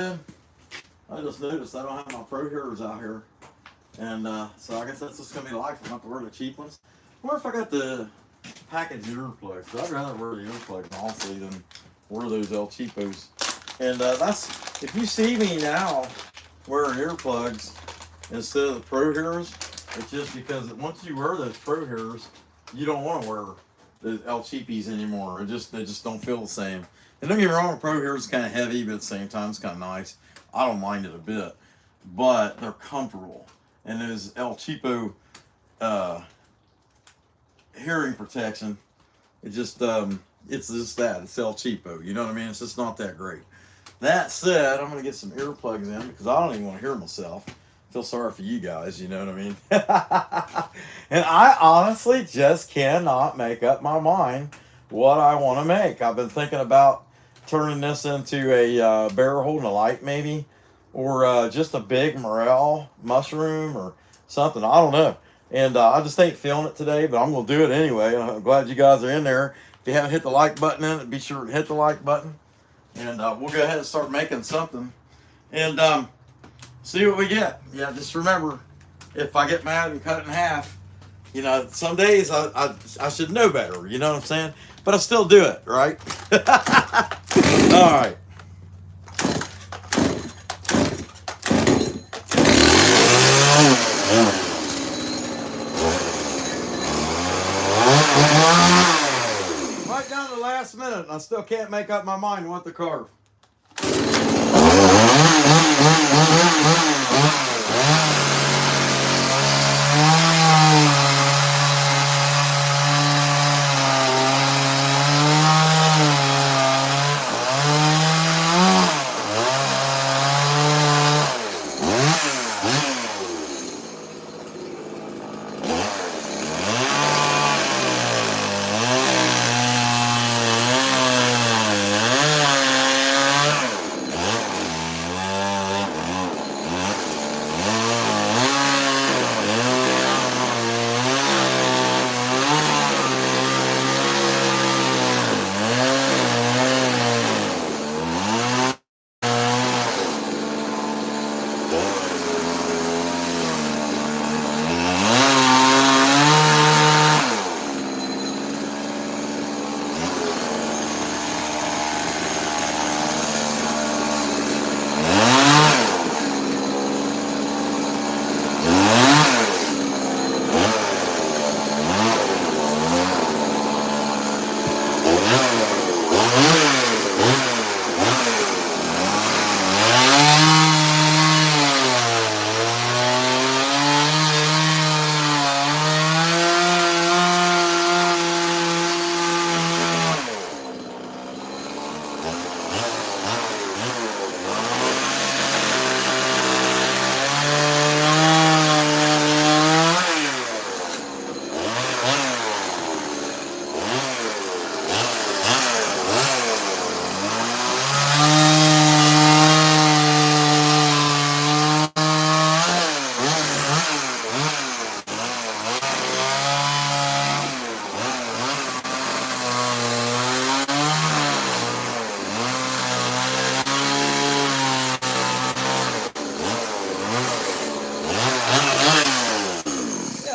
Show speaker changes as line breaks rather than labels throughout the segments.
I just noticed I don't have my pro hearers out here, and so I guess that's just gonna be life. I'm not to wear the cheap ones. I wonder if I got the package earplugs. I'd rather wear the earplugs honestly than wear those El Cheapos. And that's if you see me now wearing earplugs instead of the pro hearers, it's just because once you wear those pro hearers, you don't want to wear the El Cheapies anymore. They just don't feel the same. And don't get me wrong, pro hearers kind of heavy, but at the same time it's kind of nice. I don't mind it a bit, but they're comfortable. And those El Cheapo hearing protection, it's just that. It's El Cheapo. You know what I mean? It's just not that great. That said, I'm gonna get some earplugs in because I don't even want to hear myself. I feel sorry for you guys. You know what I mean? And I honestly just cannot make up my mind what I want to make. I've been thinking about turning this into a barrel holding a light maybe, or just a big morel mushroom or something. I don't know. And I just ain't feeling it today, but I'm going to do it anyway. And I'm glad you guys are in there. If you haven't hit the like button in it, be sure to hit the like button. And we'll go ahead and start making something. And see what we get. Yeah, just remember, if I get mad and cut it in half, you know, some days I should know better. You know what I'm saying? But I still do it, right? All right. Right down to the last minute, and I still can't make up my mind what to carve.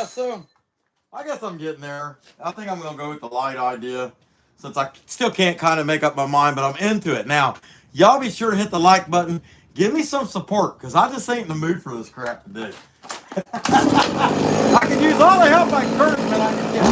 So I guess I'm getting there. I think I'm gonna go with the light idea, since I still can't kind of make up my mind, but I'm into it now. Y'all be sure to hit the like button. Give me some support, because I just ain't in the mood for this crap today. I can use all the help and encouragement I can get.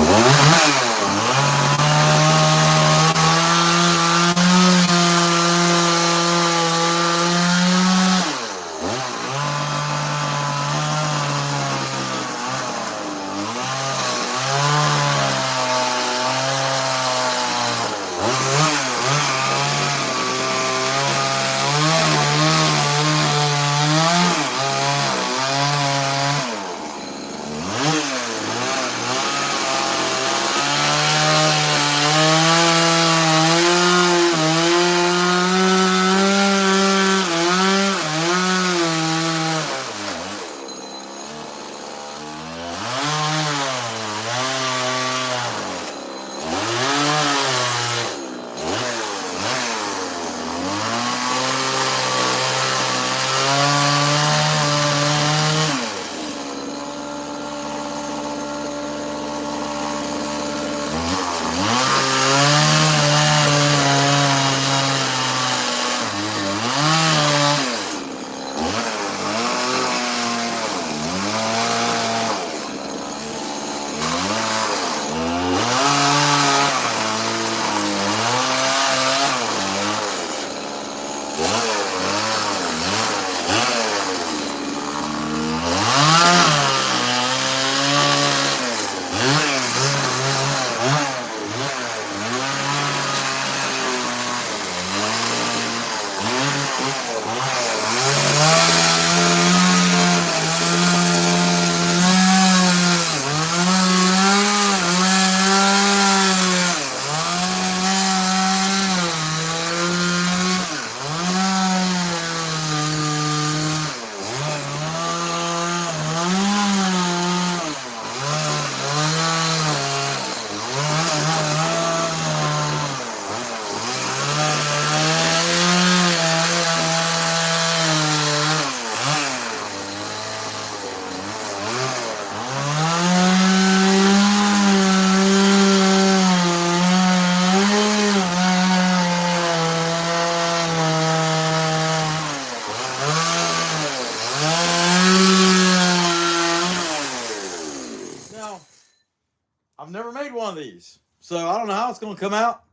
of these. So I don't know how it's going to come out.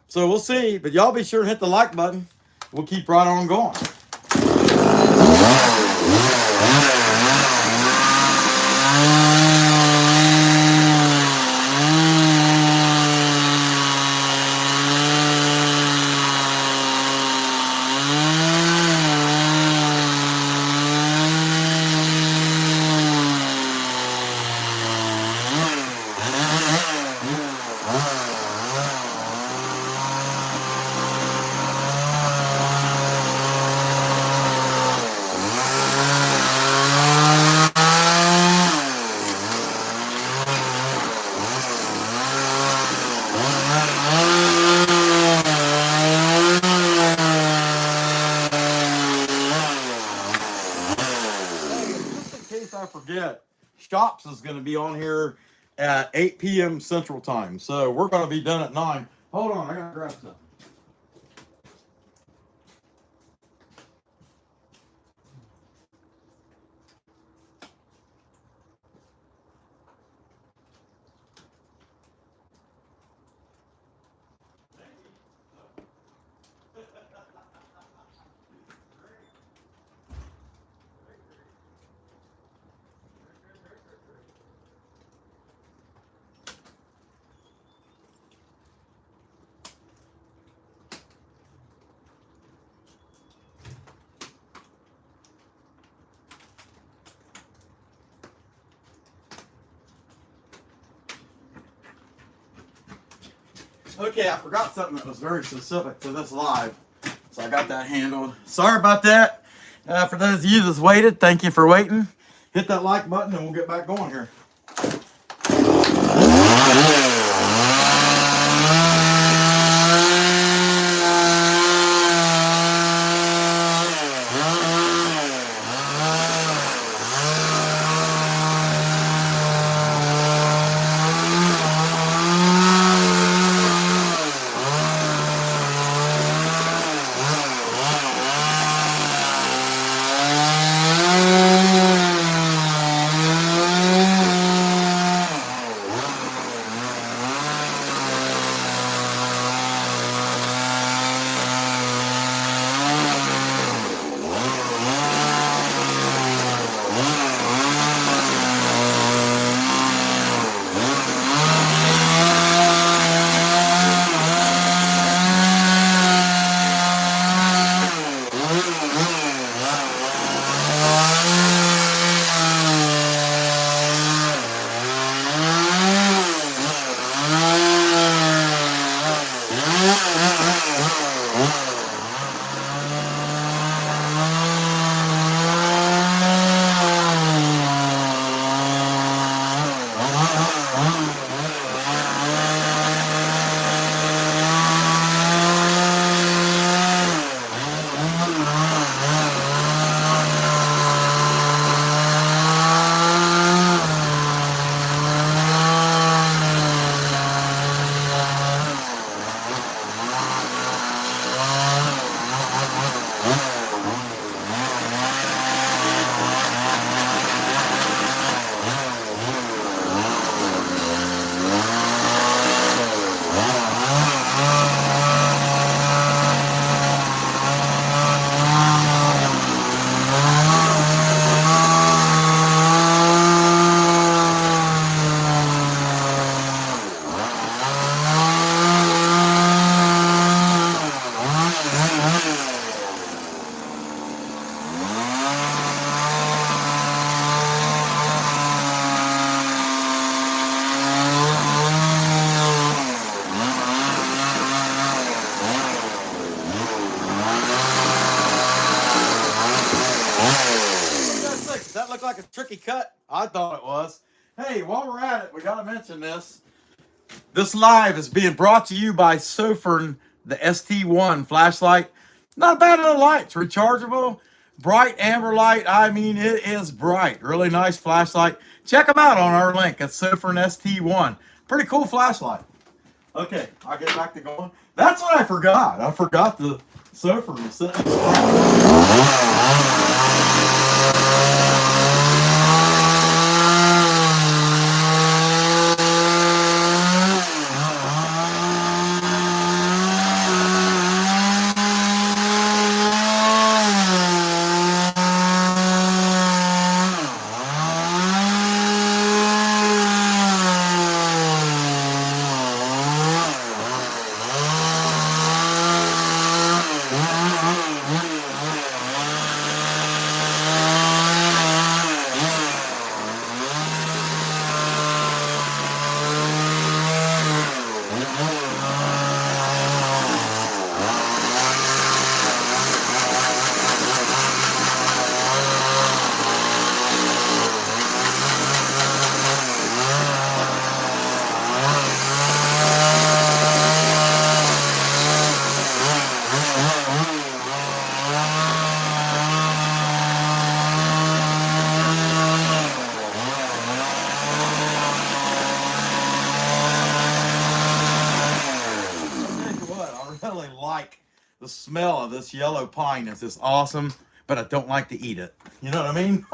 So we'll see. But y'all be sure to hit the like button. We'll keep right on going. I forget, Shops is going to be on here at 8 p.m. Central Time. So we're going to be done at 9. Hold on, I got to grab something. Okay, I forgot something that was very specific to this live, so I got that handled. Sorry about that. For those of you that's waited, thank you for waiting. Hit that like button and we'll get back going here. That looked like a tricky cut. I thought it was. Hey, while we're at it, we got to mention this. This live is being brought to you by Sofirn, the ST1 flashlight. Not a bad little light. It's rechargeable, bright amber light. I mean, it is bright. Really nice flashlight. Check them out on our link at Sofirn ST1. Pretty cool flashlight. Okay, I'll get back to going. That's what I forgot. I forgot the Sofirn was sitting. the smell of this yellow pine is just awesome, but I don't like to eat it. You know what I mean?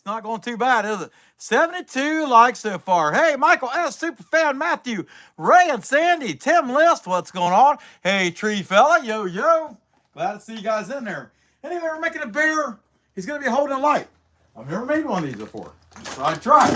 Not going too bad, is it? 72 likes so far. Hey, Michael S, Superfan Matthew, Ray and Sandy, Tim List, what's going on? Hey, Tree Fella, yo, yo. Glad to see you guys in there. Anyway, we're making a bear. He's going to be holding light. I've never made one of these before, so I tried.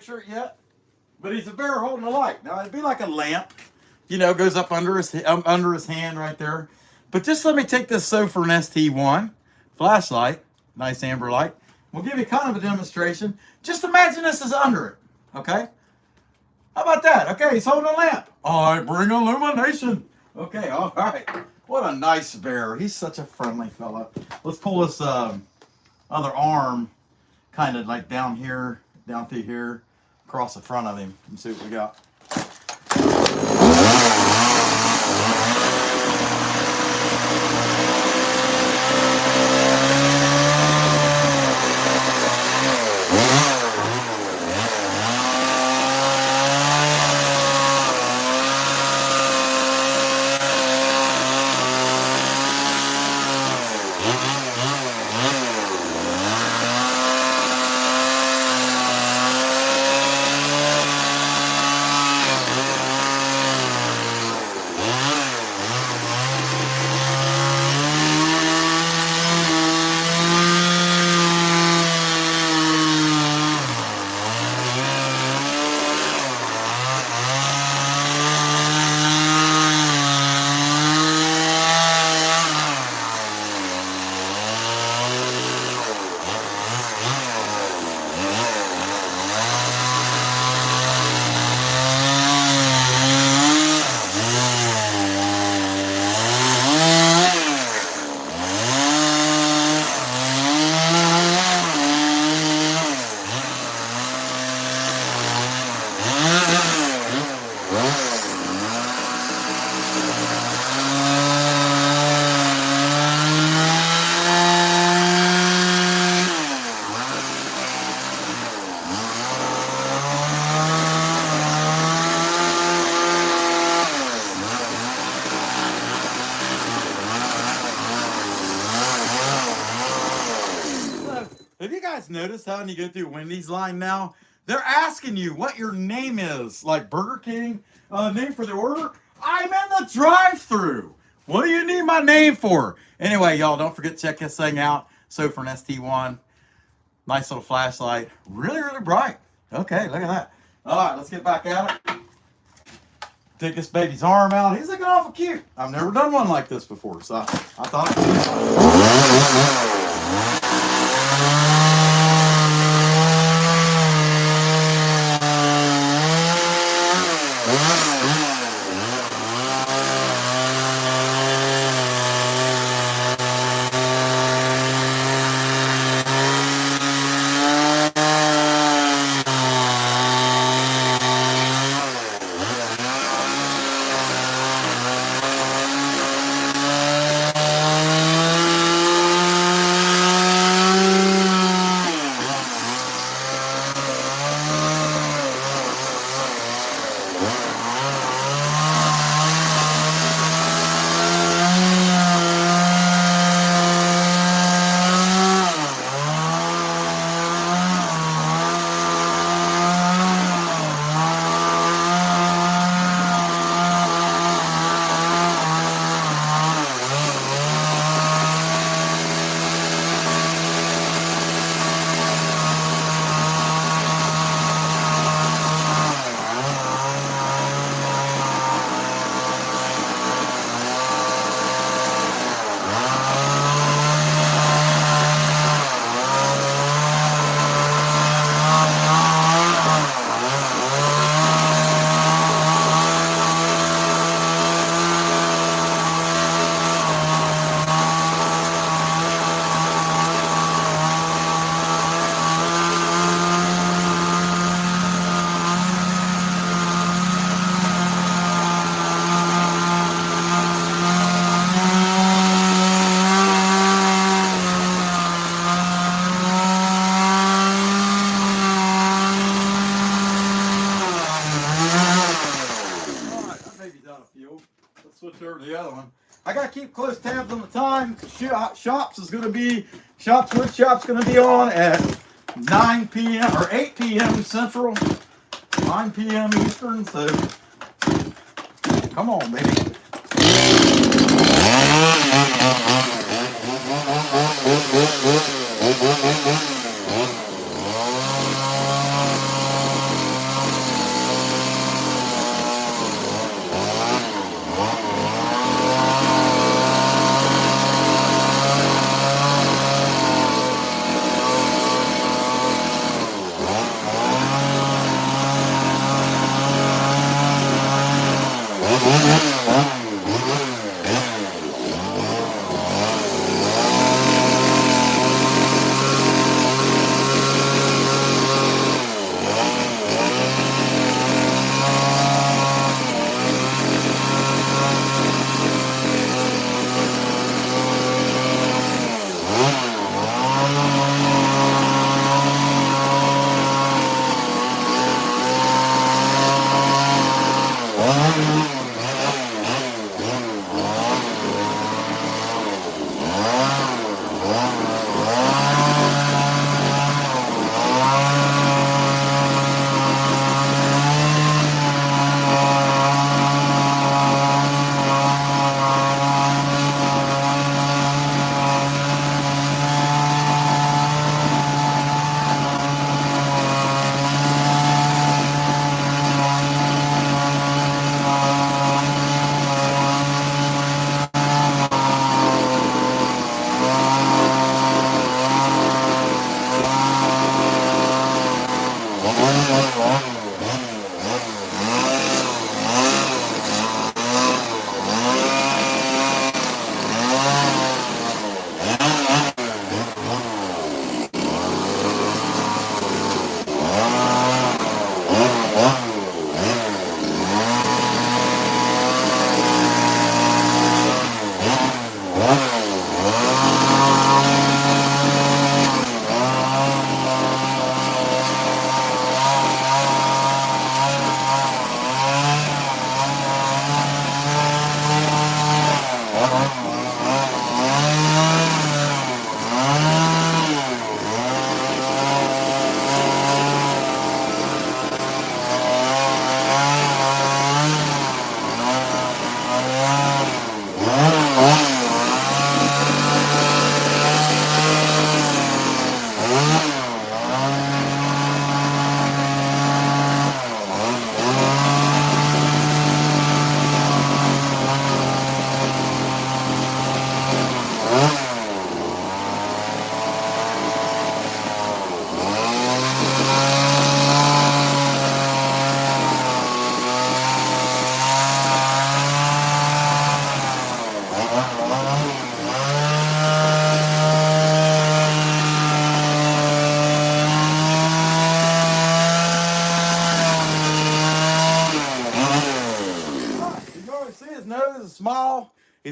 picture it yet, but he's a bear holding a light. Now it'd be like a lamp, you know, goes up under his hand right there. But just let me take this Sofirn ST1 flashlight, nice amber light. We'll give you kind of a demonstration. Just imagine this is under it, okay? How about that? Okay, he's holding a lamp. I bring illumination. Okay, all right. What a nice bear. He's such a friendly fella. Let's pull this other arm kind of like down here, down through here, across the front of him and see what we got. Have you guys noticed how when you go through Wendy's line now, they're asking you what your name is? Like Burger King, name for the order? I'm in the drive-thru. What do you need my name for? Anyway, y'all, don't forget to check this thing out. Sofirn ST1. Nice little flashlight. Really, really bright. Okay, look at that. All right, let's get back at it. Take this baby's arm out. He's looking awful cute. I've never done one like this before, so I thought it was switch over to the other one. I gotta keep close tabs on the time. Shops wood shop's gonna be on at 9 p.m. or 8 p.m. Central, 9 p.m. Eastern. So come on, baby.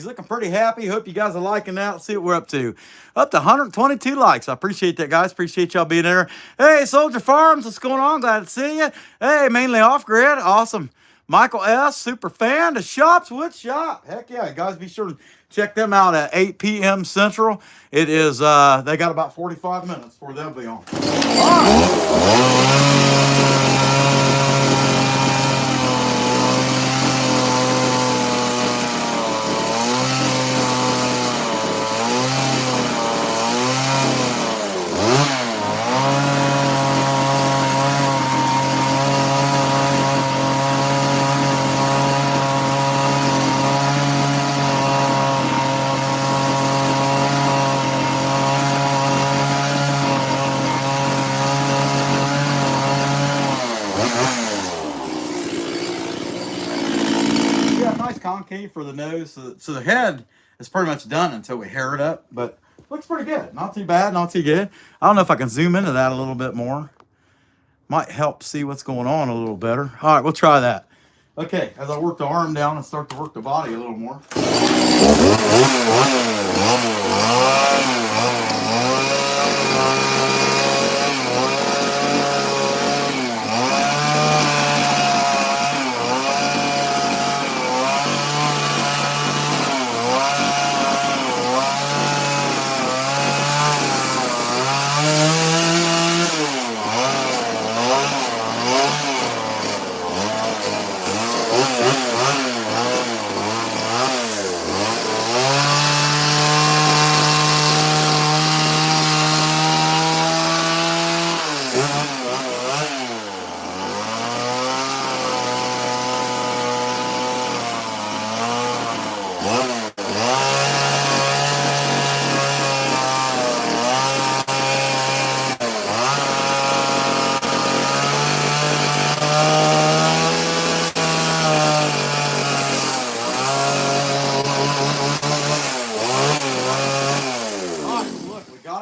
He's looking pretty happy. Hope you guys are liking that. Let's see what we're up to. Up to 122 likes. I appreciate that, guys. Appreciate y'all being there. Hey, Soldier Farms, what's going on? Glad to see you. Hey, mainly off grid. Awesome. Michael S., super fan. The Shops Wood Shop. Heck yeah, guys, be sure to check them out at 8 p.m. Central. It is, they got about 45 minutes before they'll be on. Concave for the nose, so the head is pretty much done until we hair it up, but looks pretty good. Not too bad, not too good. I don't know if I can zoom into that a little bit more. Might help see what's going on a little better. All right, we'll try that. Okay, as I work the arm down and start to work the body a little more.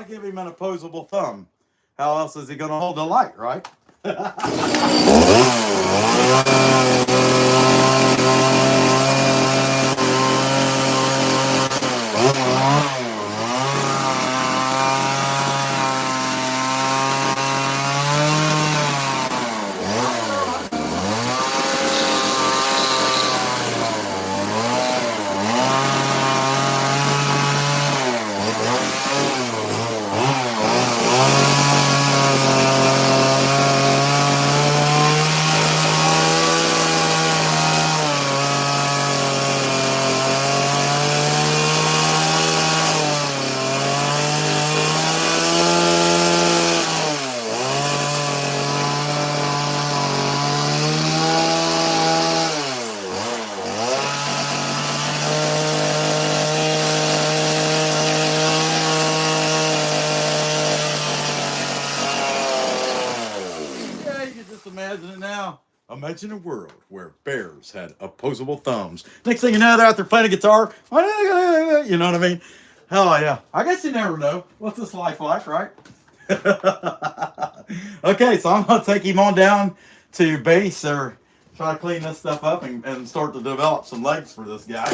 Give him an opposable thumb. How else is he going to hold the light, right? Imagine it now. Imagine a world where bears had opposable thumbs. Next thing you know, they're out there playing a guitar. You know what I mean? Hell yeah. I guess you never know. What's this life like, right? Okay, so I'm going to take him on down to base or try to clean this stuff up and start to develop some legs for this guy.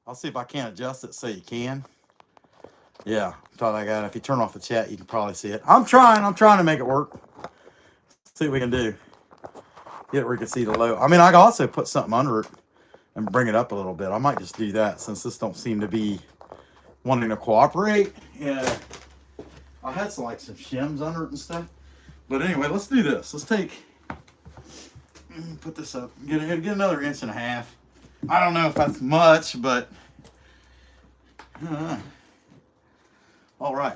I'll see if I can't adjust it so you can. Yeah, thought I got it. If you turn off the chat, you can probably see it. I'm trying to make it work. See what we can do. Get where you can see the low. I mean, I can also put something under it and bring it up a little bit. I might just do that since this don't seem to be wanting to cooperate. Yeah, I had some shims under it and stuff. But anyway, let's do this. Let's put this up. Get another 1.5 inches. I don't know if that's much, but all right.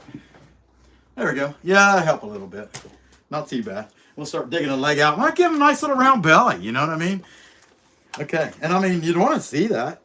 There we go. Yeah, help a little bit. Not too bad. We'll start digging the leg out. Might give him a nice little round belly. You know what I mean? Okay. And I mean, you'd want to see that.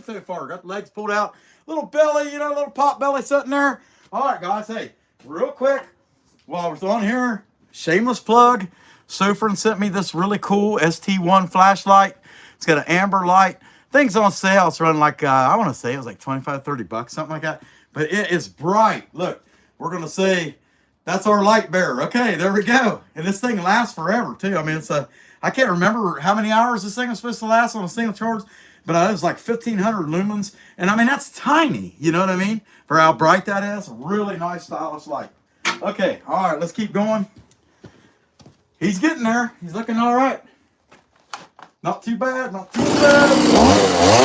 So far, got the legs pulled out, little belly, you know, little pot belly sitting there. All right, guys, hey, real quick, while we're on here, shameless plug. Sofirn sent me this really cool ST1 flashlight. It's got an amber light. Thing's on sale. It's running like, I want to say it was like 25, 30 bucks, something like that. But it is bright. Look, we're going to say that's our light bearer. Okay, there we go. And this thing lasts forever, too. I mean, it's I can't remember how many hours this thing was supposed to last on a single charge, but it was like 1,500 lumens. And I mean, that's tiny. You know what I mean? For how bright that is. Really nice, stylish light. Okay, all right, let's keep going. He's getting there. He's looking all right. Not too bad, not too bad.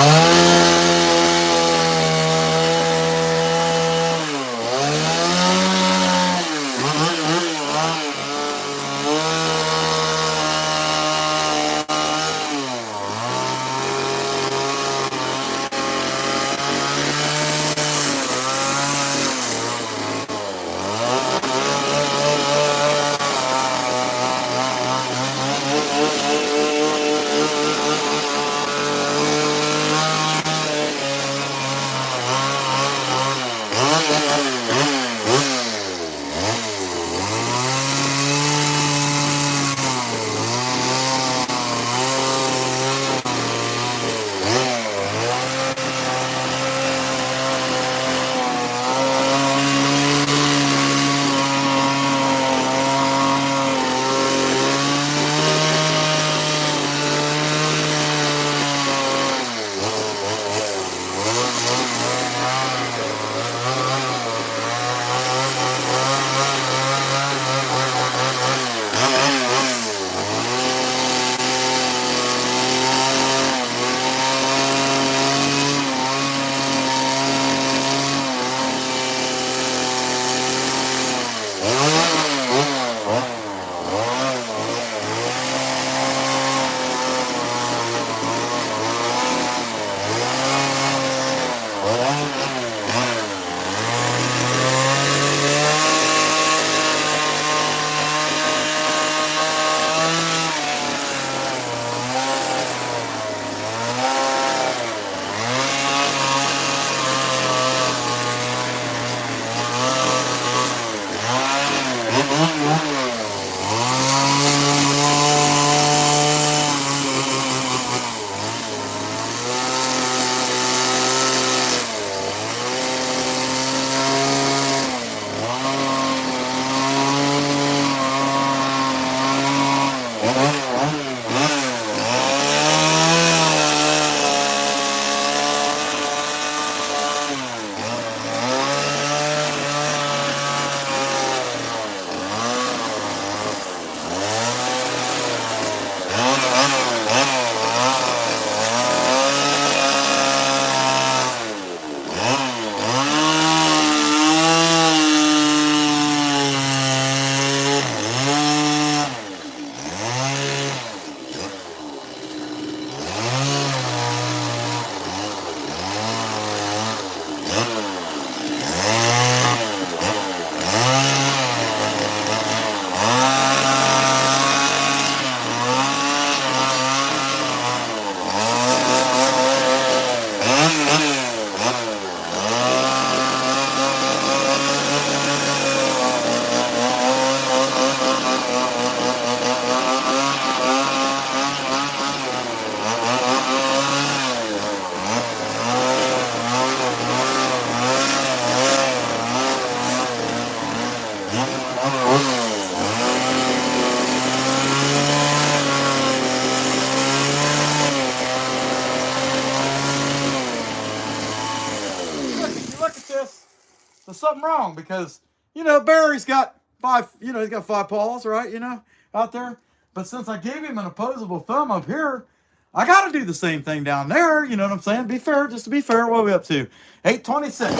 there's something wrong because, you know, Barry's got five, you know, he's got 5 paws, right? You know, out there. But since I gave him an opposable thumb up here, I got to do the same thing down there. You know what I'm saying? Be fair, just to be fair. What are we up to? 8:26.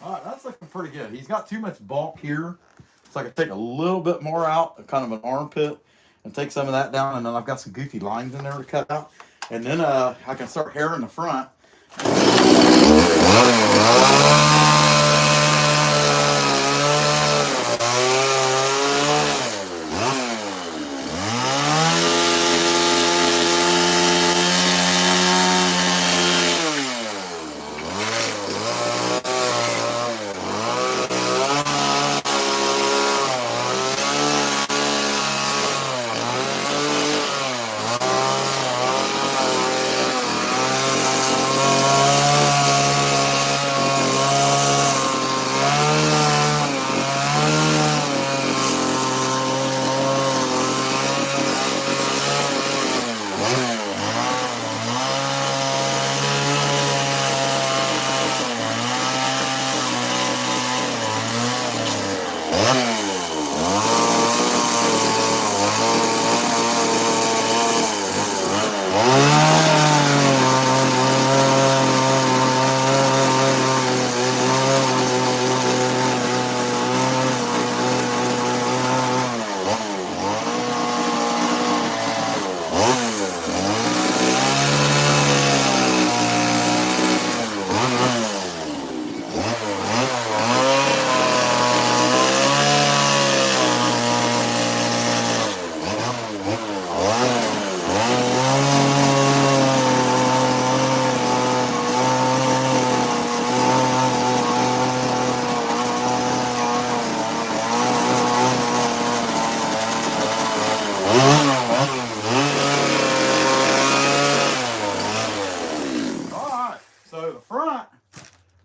All right, that's looking pretty good. He's got too much bulk here, so I can take a little bit more out, kind of an armpit, and take some of that down. And then I've got some goofy lines in there to cut out. And then I can start hairing the front.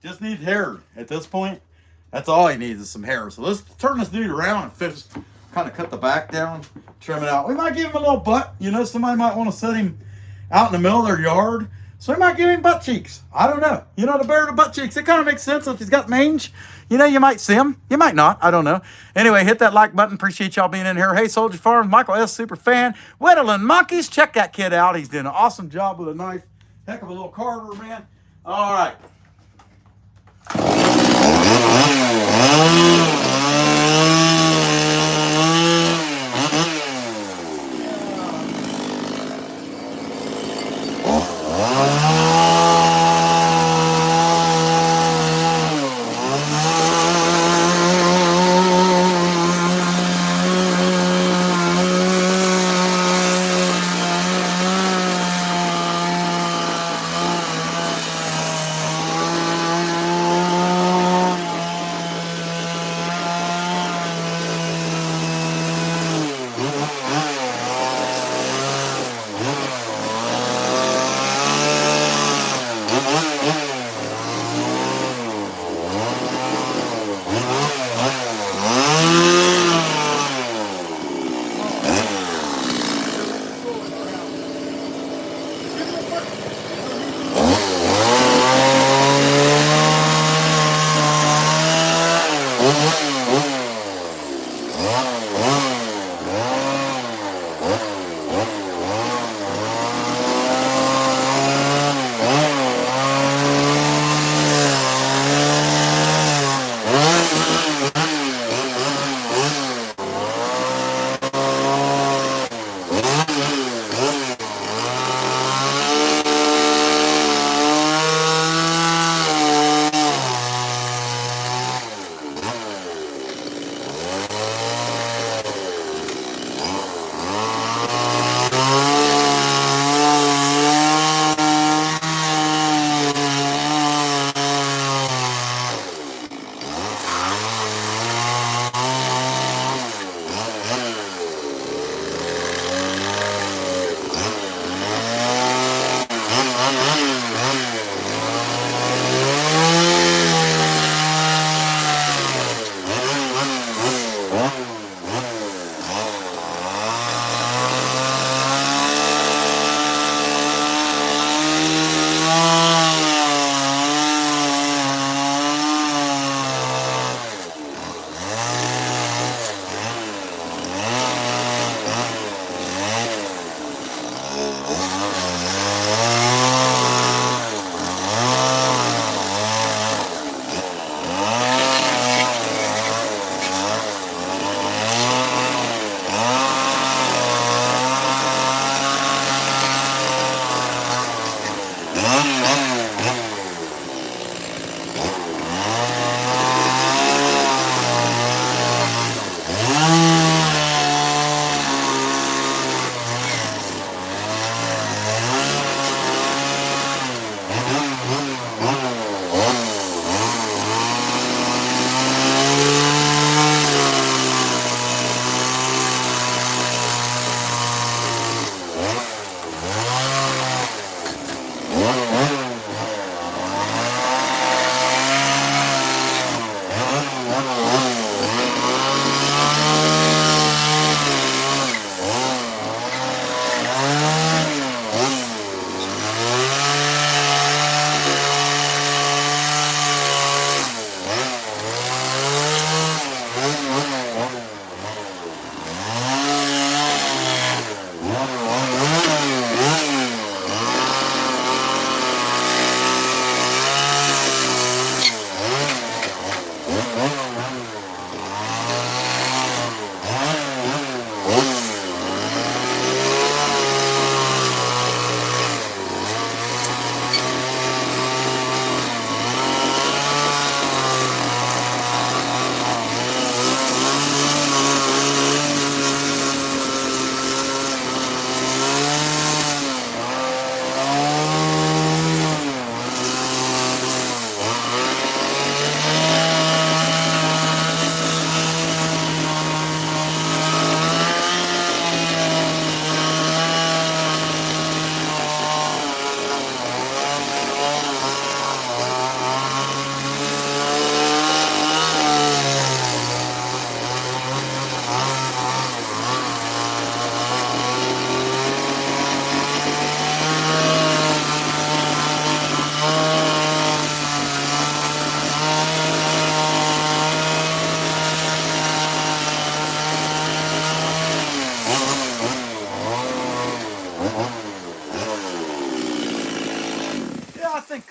Just needs hair at this point. That's all he needs is some hair. So let's turn this dude around and finish, kind of cut the back down, trim it out. We might give him a little butt. You know, somebody might want to set him out in the middle of their yard. So we might give him butt cheeks. I don't know. You know, the bear to butt cheeks. It kind of makes sense if he's got mange. You know, you might see him. You might not. I don't know. Anyway, hit that like button. Appreciate y'all being in here. Hey, Soldier Farms, Michael S. Super fan. Whittling Monkeys. Check that kid out. He's doing an awesome job with a knife. Heck of a little carver, man. All right.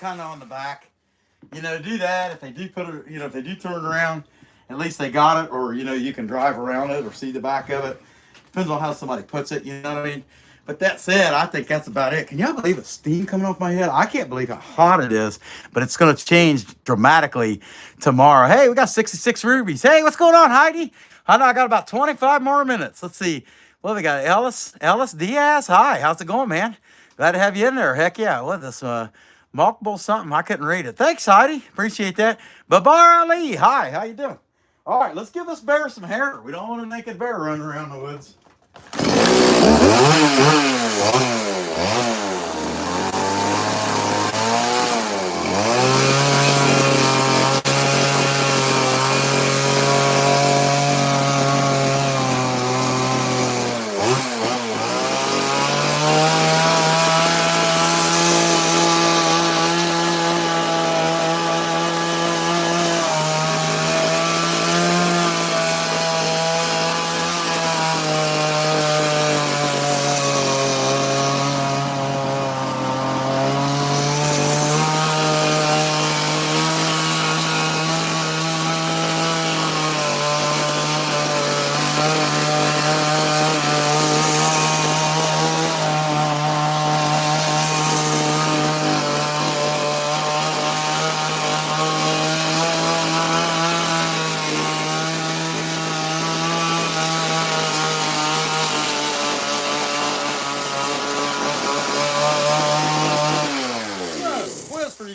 kind of on the back. You know, do that. If they do put it, you know, if they do turn it around, at least they got it, or, you know, you can drive around it or see the back of it. Depends on how somebody puts it, you know what I mean? But that said, I think that's about it. Can y'all believe the steam coming off my head? I can't believe how hot it is, but it's going to change dramatically tomorrow. Hey, we got 66 rubies. Hey, what's going on, Heidi? I know I got about 25 more minutes. Let's see. Well, we got Ellis Diaz. Hi, how's it going, man? Glad to have you in there. Heck yeah. What this, multiple something? I couldn't read it. Thanks, Heidi. Appreciate that. Babar Ali. Hi, how you doing? All right, let's give this bear some hair. We don't want a naked bear running around the woods.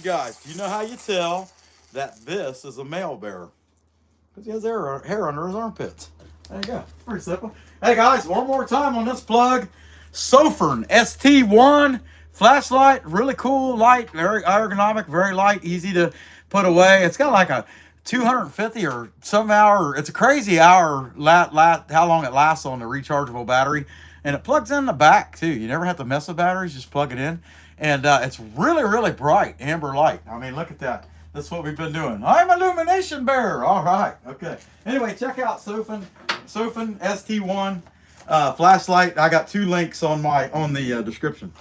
Guys, do you know how you tell that this is a male bear? Because he has hair under his armpits. There you go. Pretty simple. Hey guys, one more time on this plug. Sofirn ST1 flashlight, really cool light, very ergonomic, very light, easy to put away. It's got like a 250 or some hour. It's a crazy hour how long it lasts on the rechargeable battery, and it plugs in the back too. You never have to mess with batteries, just plug it in. And it's really, really bright, amber light. I mean, look at that. That's what we've been doing. I'm Illumination Bear. All right. Okay. Anyway, check out Sofirn ST1 flashlight. I got 2 links on the description.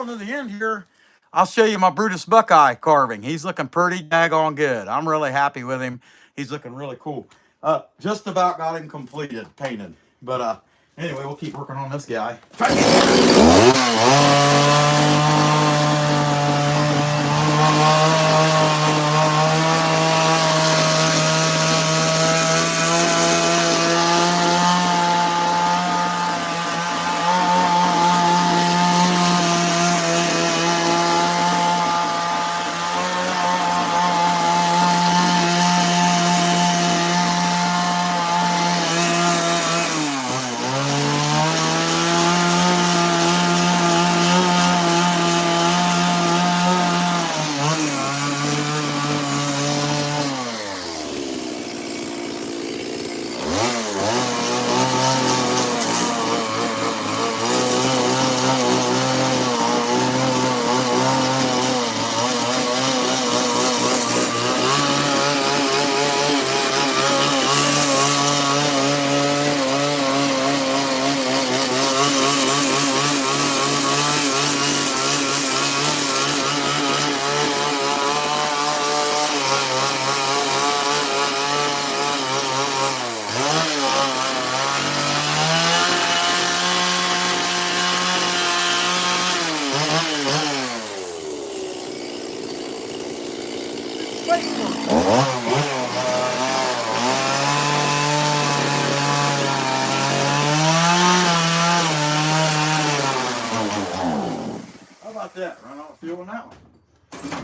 To the end here, I'll show you my Brutus Buckeye carving. He's looking pretty daggone good. I'm really happy with him. He's looking really cool. Just about got him completed, painted. But anyway, we'll keep working on this guy.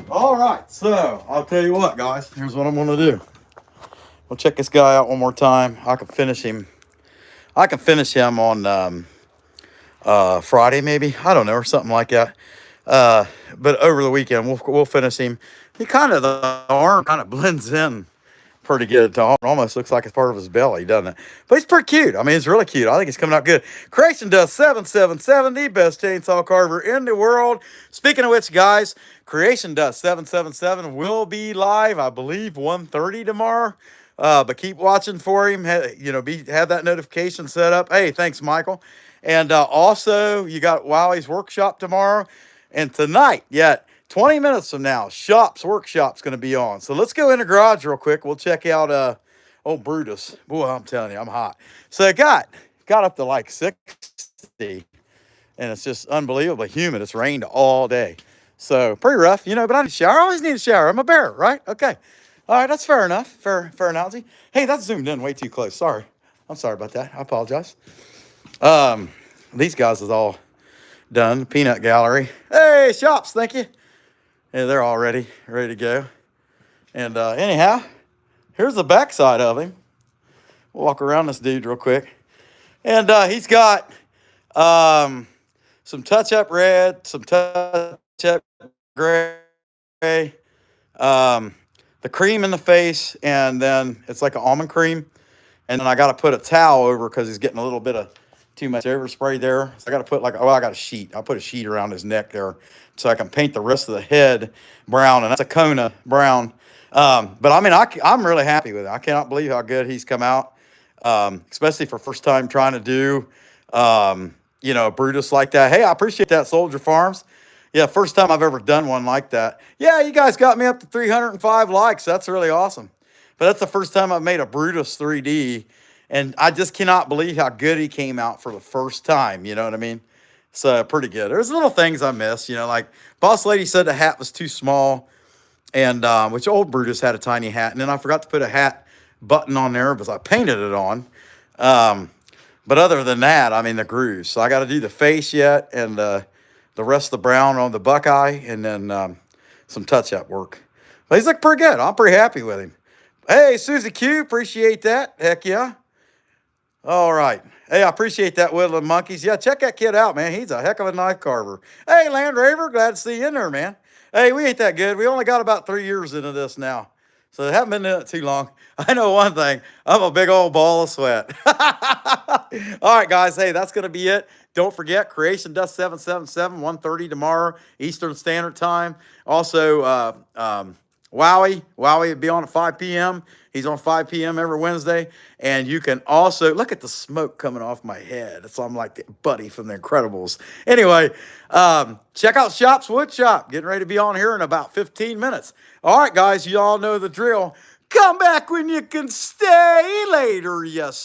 All right, so I'll tell you what, guys. Here's what I'm gonna do. We'll check this guy out one more time. I can finish him. I can finish him on Friday, maybe. I don't know, or something like that. But over the weekend, we'll finish him. He kind of, the arm kind of blends in pretty good. It almost looks like it's part of his belly, doesn't it? But he's pretty cute. I mean, it's really cute. I think he's coming out good. Creation Dust 777, the best chainsaw carver in the world. Speaking of which, guys, Creation Dust 777 will be live, I believe, 1:30 tomorrow. But keep watching for him. Have that notification set up. Hey, thanks, Michael. And also, you got Wowie's workshop tomorrow. And tonight, 20 minutes from now, workshop's going to be on. So let's go in the garage real quick. We'll check out old Brutus. Boy, I'm telling you, I'm hot. So it got up to like 60, and it's just unbelievably humid. It's rained all day. So pretty rough, but I need a shower. I always need a shower. I'm a bear, right? Okay. All right, that's fair enough. Fair analogy. Hey, that's zoomed in way too close. Sorry. I'm sorry about that. I apologize. These guys is all done. Peanut gallery. Hey, shops, thank you. Yeah, they're all ready to go. And anyhow, here's the backside of him. We'll walk around this dude real quick. And he's got some touch-up red, some touch-up gray, the cream in the face, and then it's like an almond cream. And then I got to put a towel over because he's getting a little bit of too much overspray there. So I got to put I got a sheet. I'll put a sheet around his neck there so I can paint the rest of the head brown, and that's a Kona brown. But I mean, I'm really happy with it. I cannot believe how good he's come out, especially for first time trying to do, Brutus like that. Hey, I appreciate that, Soldier Farms. Yeah, first time I've ever done one like that. Yeah, you guys got me up to 305 likes. That's really awesome. But that's the first time I've made a Brutus 3D, and I just cannot believe how good he came out for the first time. You know what I mean? So pretty good. There's little things I miss, like Boss Lady said the hat was too small, and which old Brutus had a tiny hat, and then I forgot to put a hat button on there because I painted it on. But other than that, I mean, the grooves. So I got to do the face yet, and the rest of the brown on the Buckeye, and then some touch-up work. But he's looking pretty good. I'm pretty happy with him. Hey, Susie Q, appreciate that. Heck yeah. All right. Hey, I appreciate that, Woodland Monkeys. Yeah, check that kid out, man. He's a heck of a knife carver. Hey, Land Raver, glad to see you in there, man. Hey, we ain't that good. We only got about 3 years into this now. So they haven't been in it too long. I know one thing. I'm a big old ball of sweat. All right, guys. Hey, that's going to be it. Don't forget, Creation Dust 777, 1:30 tomorrow, Eastern Standard Time. Also, Wowie will be on at 5 p.m. He's on 5 p.m. every Wednesday. And you can also, look at the smoke coming off my head. It's I'm like the Buddy from The Incredibles. Anyway, check out Shop's Wood Shop. Getting ready to be on here in about 15 minutes. All right, guys, you all know the drill. Come back when you can stay later, yes.